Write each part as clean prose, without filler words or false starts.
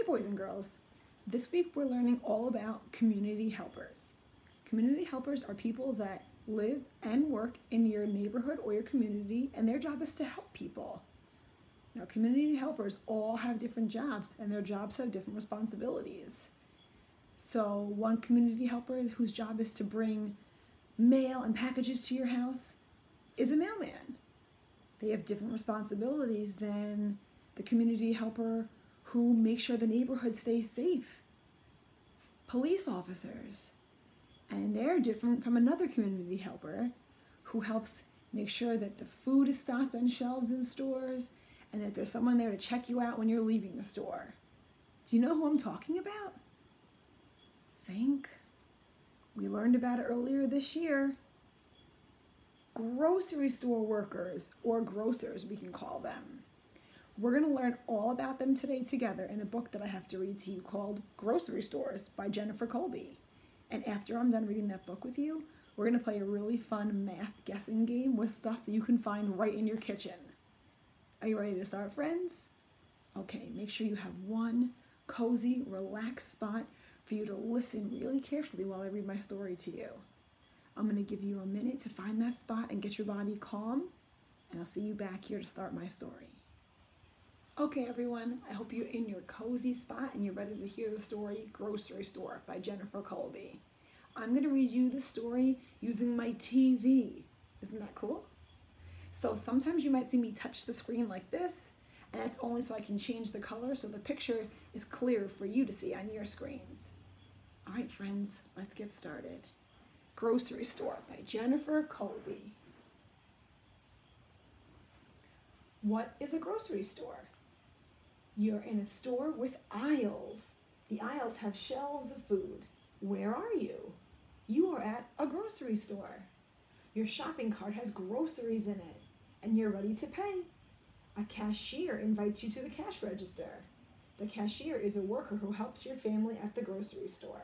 Hey boys and girls, this week we're learning all about community helpers. Community helpers are people that live and work in your neighborhood or your community, and their job is to help people. Now, community helpers all have different jobs, and their jobs have different responsibilities. So one community helper whose job is to bring mail and packages to your house is a mailman. They have different responsibilities than the community helper who makes sure the neighborhood stays safe. Police officers. And they're different from another community helper who helps make sure that the food is stocked on shelves in stores and that there's someone there to check you out when you're leaving the store. Do you know who I'm talking about? Think. We learned about it earlier this year. Grocery store workers, or grocers we can call them. We're going to learn all about them today together in a book that I have to read to you called Grocery Stores by Jennifer Colby. And after I'm done reading that book with you, we're going to play a really fun math guessing game with stuff that you can find right in your kitchen. Are you ready to start, friends? Okay, make sure you have one cozy, relaxed spot for you to listen really carefully while I read my story to you. I'm going to give you a minute to find that spot and get your body calm, and I'll see you back here to start my story. Okay, everyone, I hope you're in your cozy spot and you're ready to hear the story Grocery Store by Jennifer Colby. I'm going to read you the story using my TV. Isn't that cool? So sometimes you might see me touch the screen like this, and that's only so I can change the color so the picture is clear for you to see on your screens. All right, friends, let's get started. Grocery Store by Jennifer Colby. What is a grocery store? You're in a store with aisles. The aisles have shelves of food. Where are you? You are at a grocery store. Your shopping cart has groceries in it, and you're ready to pay. A cashier invites you to the cash register. The cashier is a worker who helps your family at the grocery store.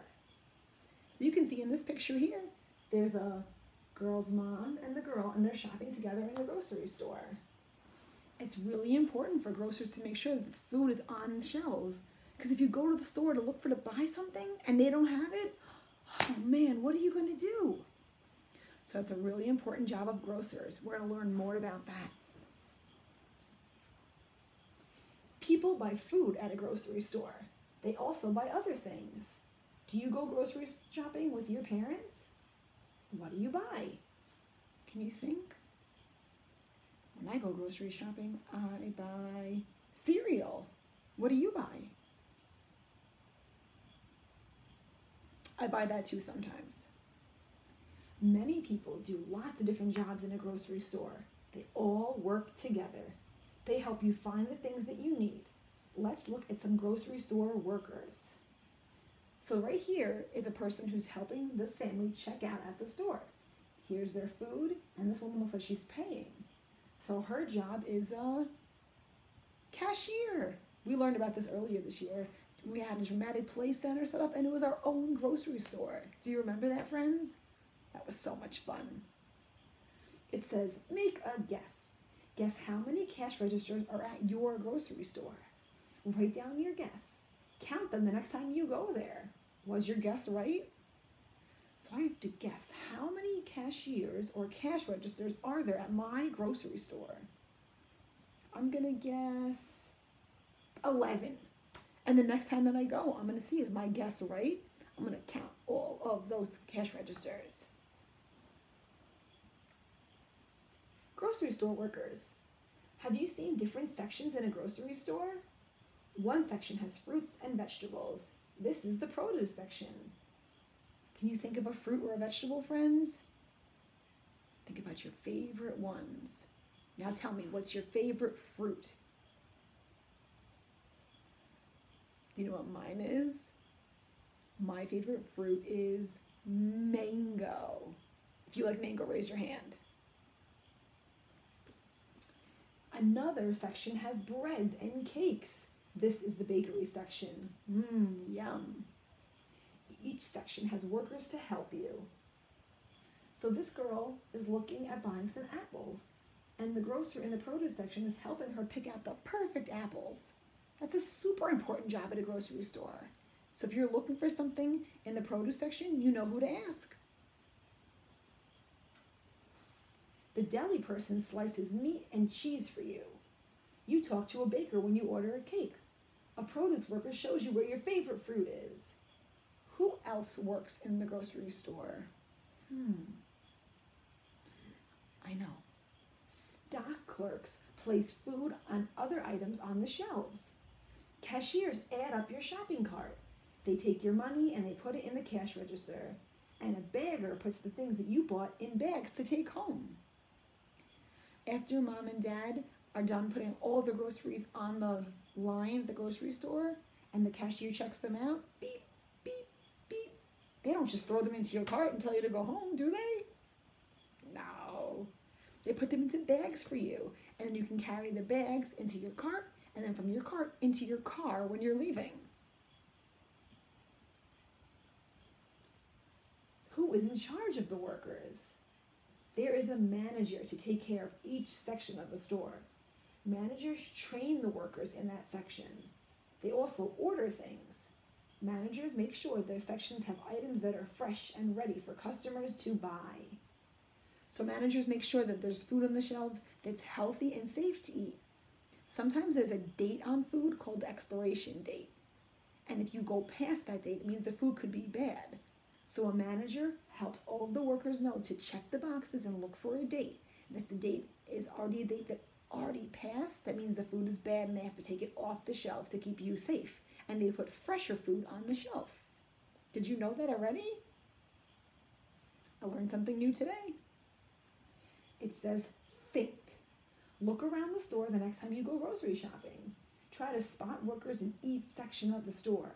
So you can see in this picture here, there's a girl's mom and the girl, and they're shopping together in the grocery store. It's really important for grocers to make sure that the food is on the shelves. Because if you go to the store to look to buy something and they don't have it, oh man, what are you going to do? So that's a really important job of grocers. We're going to learn more about that. People buy food at a grocery store. They also buy other things. Do you go grocery shopping with your parents? What do you buy? Can you think? When I go grocery shopping, I buy cereal. What do you buy? I buy that too sometimes. Many people do lots of different jobs in a grocery store. They all work together. They help you find the things that you need. Let's look at some grocery store workers. So right here is a person who's helping this family check out at the store. Here's their food, and this woman looks like she's paying. So her job is a cashier. We learned about this earlier this year. We had a dramatic play center set up, and it was our own grocery store. Do you remember that, friends? That was so much fun. It says, make a guess. Guess how many cash registers are at your grocery store. Write down your guess. Count them the next time you go there. Was your guess right? So I have to guess how many cashiers or cash registers are there at my grocery store. I'm going to guess 11. And the next time that I go, I'm going to see, is my guess right? I'm going to count all of those cash registers. Grocery store workers. Have you seen different sections in a grocery store? One section has fruits and vegetables. This is the produce section. Can you think of a fruit or a vegetable, friends? Think about your favorite ones. Now tell me, what's your favorite fruit? Do you know what mine is? My favorite fruit is mango. If you like mango, raise your hand. Another section has breads and cakes. This is the bakery section. Yum. Each section has workers to help you. So this girl is looking at buying some apples, and the grocer in the produce section is helping her pick out the perfect apples. That's a super important job at a grocery store. So if you're looking for something in the produce section, you know who to ask. The deli person slices meat and cheese for you. You talk to a baker when you order a cake. A produce worker shows you where your favorite fruit is. Who else works in the grocery store? I know. Stock clerks place food on other items on the shelves. Cashiers add up your shopping cart. They take your money and they put it in the cash register. And a bagger puts the things that you bought in bags to take home. After mom and dad are done putting all the groceries on the line at the grocery store and the cashier checks them out, beep, beep, beep. They don't just throw them into your cart and tell you to go home, do they? No. They put them into bags for you, and then you can carry the bags into your cart and then from your cart into your car when you're leaving. Who is in charge of the workers? There is a manager to take care of each section of the store. Managers train the workers in that section. They also order things. Managers make sure their sections have items that are fresh and ready for customers to buy. So managers make sure that there's food on the shelves that's healthy and safe to eat. Sometimes there's a date on food called the expiration date. And if you go past that date, it means the food could be bad. So a manager helps all of the workers know to check the boxes and look for a date. And if the date is already a date that already passed, that means the food is bad and they have to take it off the shelves to keep you safe. And they put fresher food on the shelf. Did you know that already? I learned something new today. It says think. Look around the store the next time you go grocery shopping. Try to spot workers in each section of the store.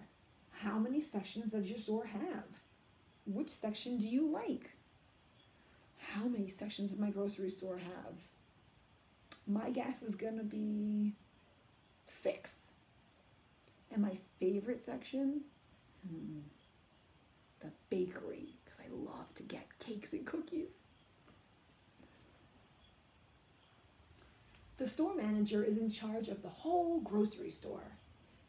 How many sections does your store have? Which section do you like? How many sections does my grocery store have? My guess is going to be 6. And my favorite section? The bakery, because I love to get cakes and cookies. The store manager is in charge of the whole grocery store.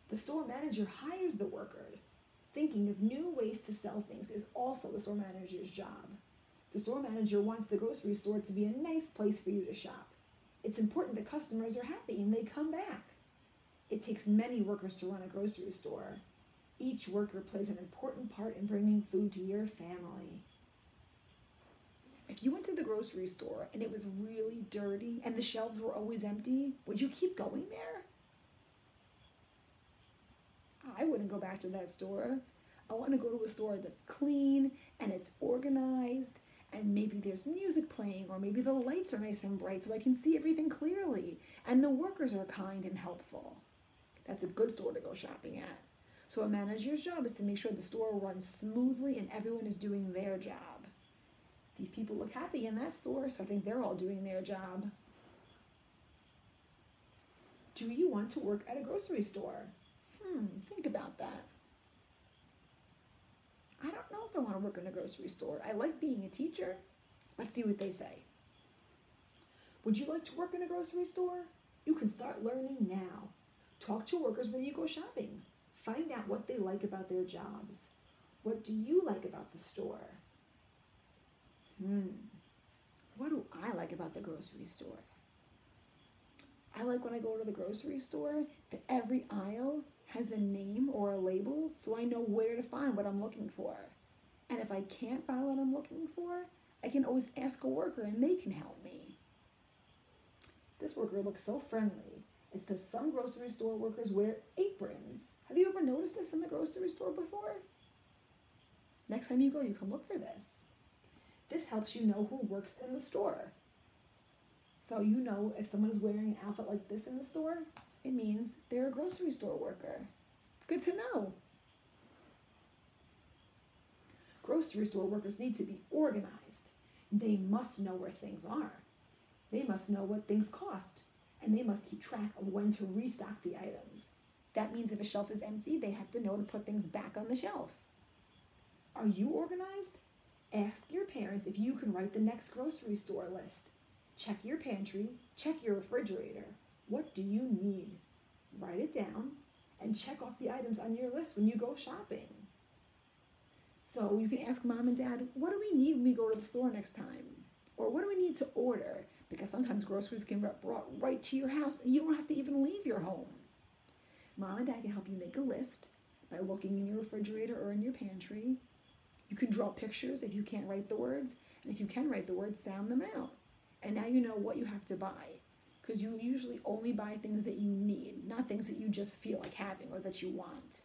The store manager hires the workers. Thinking of new ways to sell things is also the store manager's job. The store manager wants the grocery store to be a nice place for you to shop. It's important that customers are happy and they come back. It takes many workers to run a grocery store. Each worker plays an important part in bringing food to your family. If you went to the grocery store and it was really dirty and the shelves were always empty, would you keep going there? I wouldn't go back to that store. I want to go to a store that's clean and it's organized and maybe there's music playing or maybe the lights are nice and bright so I can see everything clearly and the workers are kind and helpful. That's a good store to go shopping at. So a manager's job is to make sure the store runs smoothly and everyone is doing their job. These people look happy in that store, so I think they're all doing their job. Do you want to work at a grocery store? Think about that. I don't know if I want to work in a grocery store. I like being a teacher. Let's see what they say. Would you like to work in a grocery store? You can start learning now. Talk to workers when you go shopping. Find out what they like about their jobs. What do you like about the store? What do I like about the grocery store? I like when I go to the grocery store that every aisle has a name or a label so I know where to find what I'm looking for. And if I can't find what I'm looking for, I can always ask a worker and they can help me. This worker looks so friendly. It says some grocery store workers wear aprons. Have you ever noticed this in the grocery store before? Next time you go, you can look for this. This helps you know who works in the store. So you know if someone is wearing an outfit like this in the store, it means they're a grocery store worker. Good to know. Grocery store workers need to be organized. They must know where things are. They must know what things cost. And they must keep track of when to restock the items. That means if a shelf is empty, they have to know to put things back on the shelf. Are you organized? Ask your parents if you can write the next grocery store list. Check your pantry, check your refrigerator. What do you need? Write it down and check off the items on your list when you go shopping. So you can ask mom and dad, what do we need when we go to the store next time? Or what do we need to order? Because sometimes groceries can get brought right to your house and you don't have to even leave your home. Mom and dad can help you make a list by looking in your refrigerator or in your pantry. You can draw pictures if you can't write the words, and if you can write the words, sound them out. And now you know what you have to buy, because you usually only buy things that you need, not things that you just feel like having or that you want.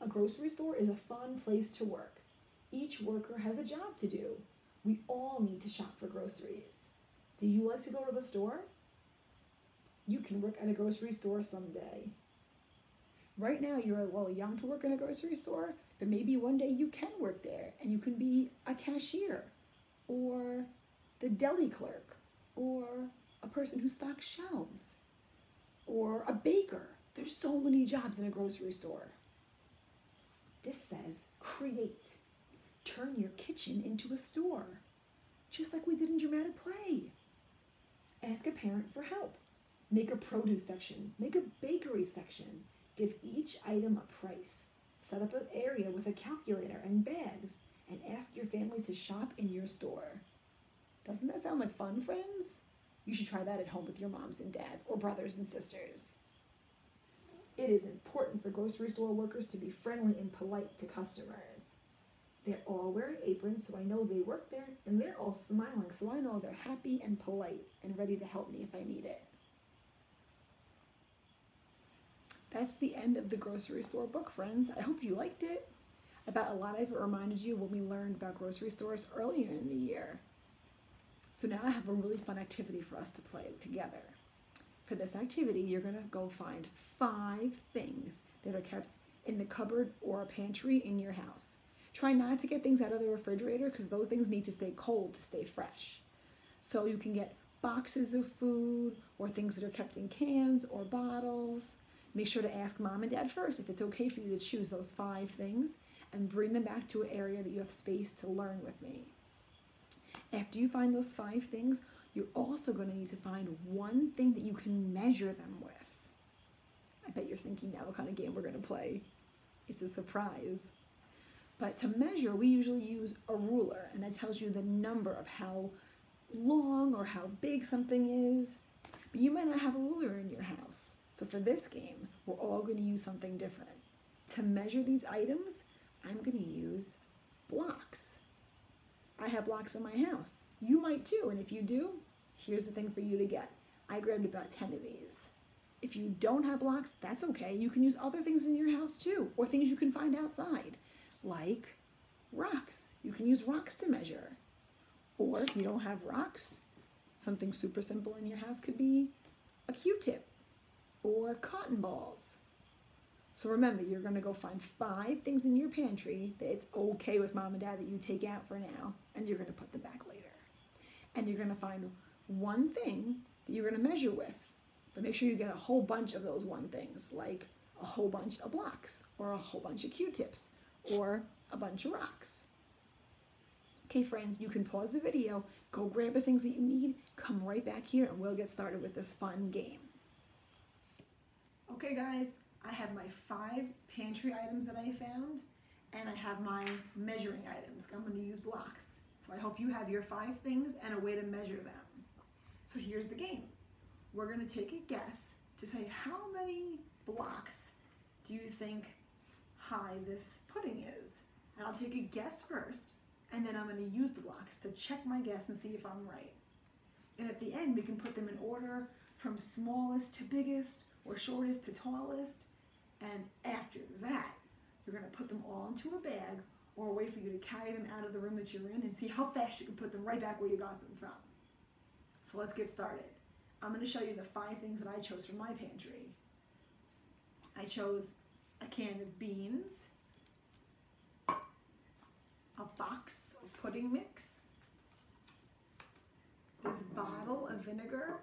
A grocery store is a fun place to work. Each worker has a job to do. We all need to shop for groceries. Do you like to go to the store? You can work at a grocery store someday. Right now you're a little young to work in a grocery store, but maybe one day you can work there and you can be a cashier or the deli clerk or a person who stocks shelves or a baker. There's so many jobs in a grocery store. This says create. Turn your kitchen into a store, just like we did in dramatic play. Ask a parent for help. Make a produce section. Make a bakery section. Give each item a price. Set up an area with a calculator and bags and ask your family to shop in your store. Doesn't that sound like fun, friends? You should try that at home with your moms and dads or brothers and sisters. It is important for grocery store workers to be friendly and polite to customers. They're all wearing aprons, so I know they work there, and they're all smiling, so I know they're happy and polite and ready to help me if I need it. That's the end of the grocery store book, friends. I hope you liked it. I bet a lot of it reminded you when we learned about grocery stores earlier in the year. So now I have a really fun activity for us to play together. For this activity, you're going to go find 5 things that are kept in the cupboard or a pantry in your house. Try not to get things out of the refrigerator because those things need to stay cold to stay fresh. So you can get boxes of food or things that are kept in cans or bottles. Make sure to ask mom and dad first if it's okay for you to choose those 5 things and bring them back to an area that you have space to learn with me. After you find those 5 things, you're also going to need to find one thing that you can measure them with. I bet you're thinking now what kind of game we're going to play. It's a surprise. But to measure, we usually use a ruler, and that tells you the number of how long or how big something is. But you might not have a ruler in your house. So for this game, we're all going to use something different. To measure these items, I'm going to use blocks. I have blocks in my house. You might too, and if you do, here's the thing for you to get. I grabbed about 10 of these. If you don't have blocks, that's okay. You can use other things in your house too, or things you can find outside, like rocks. You can use rocks to measure. Or if you don't have rocks, something super simple in your house could be a Q-tip or cotton balls. So remember, you're going to go find 5 things in your pantry that it's okay with mom and dad that you take out for now, and you're going to put them back later. And you're going to find one thing that you're going to measure with, but make sure you get a whole bunch of those one things, like a whole bunch of blocks, or a whole bunch of Q-tips, or a bunch of rocks. Okay, friends, you can pause the video, go grab the things that you need, come right back here, and we'll get started with this fun game. Okay, guys, I have my 5 pantry items that I found, and I have my measuring items. I'm going to use blocks. So I hope you have your 5 things and a way to measure them. So here's the game. We're going to take a guess to say how many blocks do you think high this pudding is? And I'll take a guess first, and then I'm going to use the blocks to check my guess and see if I'm right. And at the end, we can put them in order from smallest to biggest, or shortest to tallest. And after that, you're going to put them all into a bag or a way for you to carry them out of the room that you're in and see how fast you can put them right back where you got them from. So let's get started. I'm going to show you the 5 things that I chose from my pantry. I chose a can of beans, a box of pudding mix, this bottle of vinegar.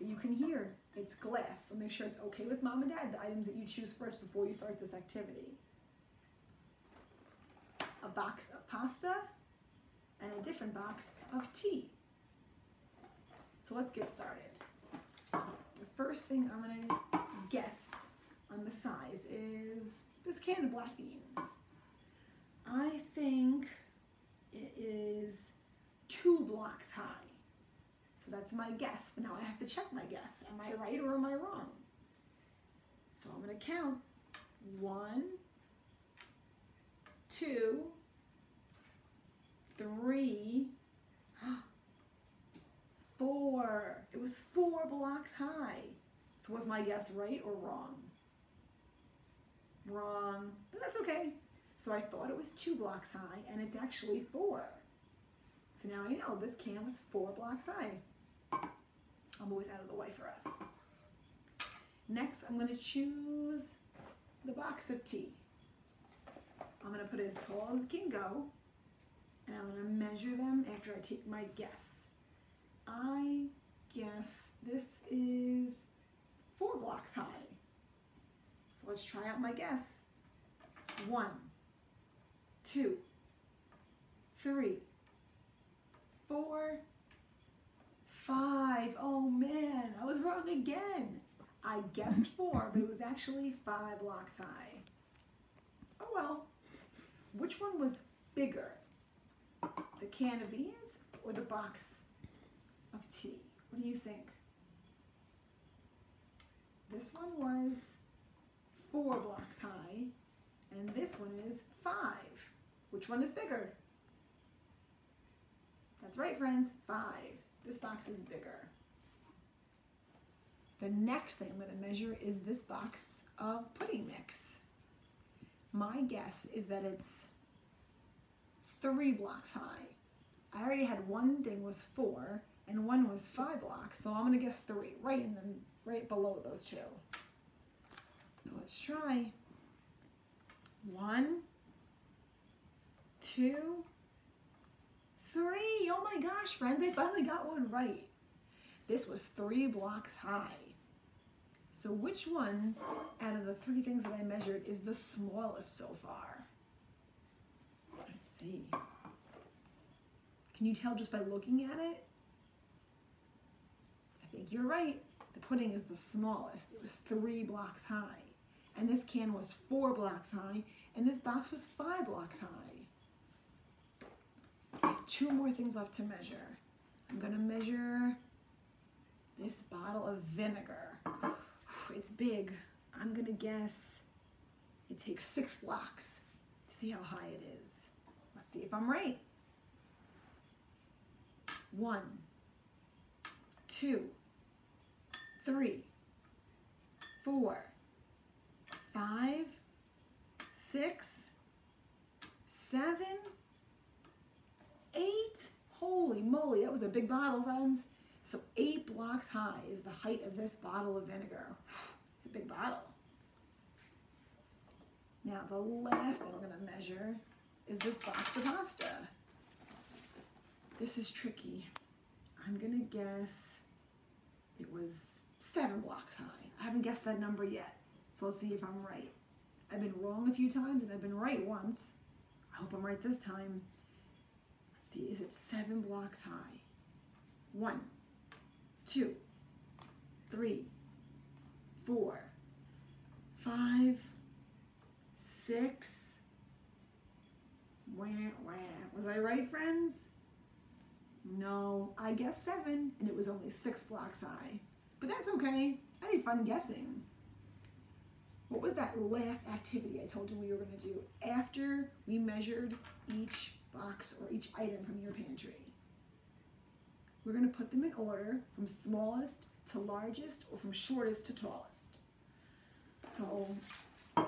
You can hear it's glass, so make sure it's okay with mom and dad, the items that you choose first before you start this activity. A box of pasta and a different box of tea. So let's get started. The first thing I'm gonna guess on the size is this can of black beans. I think it is 2 blocks high. So that's my guess, but now I have to check my guess. Am I right or am I wrong? So I'm gonna count 1, 2, 3, 4. It was 4 blocks high. So was my guess right or wrong? Wrong, but that's okay. So I thought it was 2 blocks high and it's actually 4. So now I know this can was 4 blocks high. I'll move this out of the way for us. Next, I'm gonna choose the box of tea. I'm gonna put it as tall as it can go, and I'm gonna measure them after I take my guess. I guess this is 4 blocks high. So let's try out my guess. 1, 2, 3, 4, 5. Oh man, I was wrong again. I guessed 4, but it was actually 5 blocks high. Oh well. Which one was bigger? The can of beans or the box of tea? What do you think? This one was 4 blocks high, and this one is 5. Which one is bigger? That's right, friends, 5. This box is bigger. The next thing I'm going to measure is this box of pudding mix. My guess is that it's 3 blocks high. I already had one thing was 4 and one was 5 blocks, so I'm going to guess 3, right below those two. So let's try. 1, 2, 3. Oh my gosh, friends, I finally got one right. This was 3 blocks high. So which one out of the 3 things that I measured is the smallest so far? Let's see. Can you tell just by looking at it? I think you're right. The pudding is the smallest. It was 3 blocks high. And this can was 4 blocks high, and this box was 5 blocks high. I have 2 more things left to measure. I'm gonna measure this bottle of vinegar. It's big. I'm gonna guess it takes 6 blocks to see how high it is. Let's see if I'm right. 1, 2, 3, 4, 5, 6, 7, 8. Holy moly, that was a big bottle, friends. So 8 blocks high is the height of this bottle of vinegar. It's a big bottle. Now the last thing I'm going to measure is this box of pasta. This is tricky. I'm going to guess it was 7 blocks high. I haven't guessed that number yet, so let's see if I'm right. I've been wrong a few times and I've been right once. I hope I'm right this time. Let's see, is it 7 blocks high? 1, 2, 3, 4, 5, 6. Wah, wah. Was I right, friends? No, I guessed 7, and it was only 6 blocks high. But that's okay. I had fun guessing. What was that last activity I told you we were going to do after we measured each box or each item from your pantry? We're going to put them in order from smallest to largest or from shortest to tallest. So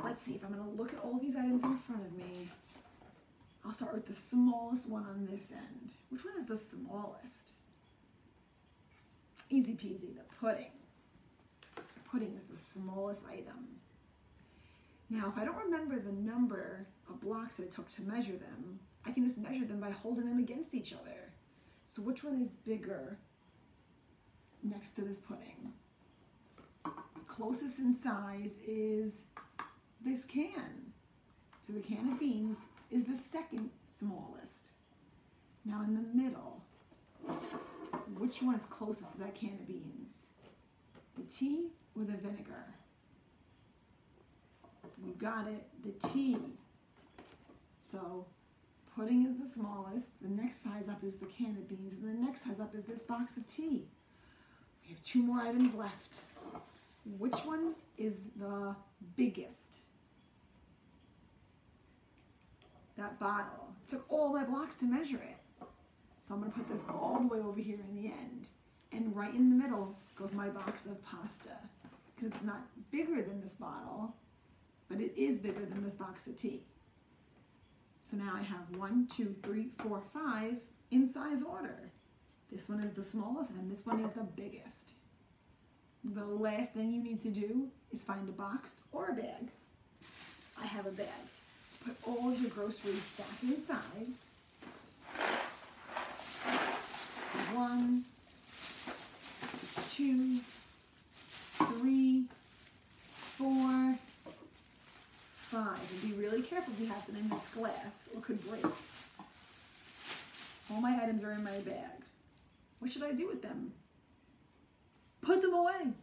let's see if I'm going to look at all these items in front of me. I'll start with the smallest one on this end. Which one is the smallest? Easy peasy, the pudding. The pudding is the smallest item. Now, if I don't remember the number of blocks that it took to measure them, I can just measure them by holding them against each other. So which one is bigger next to this pudding? Closest in size is this can. So the can of beans is the second smallest. Now in the middle, which one is closest to that can of beans? The tea or the vinegar? You got it, the tea. So pudding is the smallest, the next size up is the can of beans, and the next size up is this box of tea. We have 2 more items left. Which one is the biggest? That bottle. It took all my blocks to measure it. So I'm going to put this all the way over here in the end. And right in the middle goes my box of pasta. Because it's not bigger than this bottle, but it is bigger than this box of tea. So now I have 1, 2, 3, 4, 5 in size order. This one is the smallest and this one is the biggest. The last thing you need to do is find a box or a bag. I have a bag to put all of your groceries back inside. 1, 2, 3, 4, 5. And be really careful if you have some in this glass or it could break. All my items are in my bag. What should I do with them? Put them away.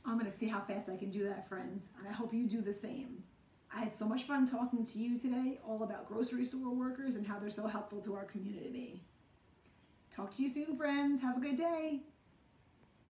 I'm going to see how fast I can do that, friends, and I hope you do the same. I had so much fun talking to you today all about grocery store workers and how they're so helpful to our community. Talk to you soon, friends. Have a good day.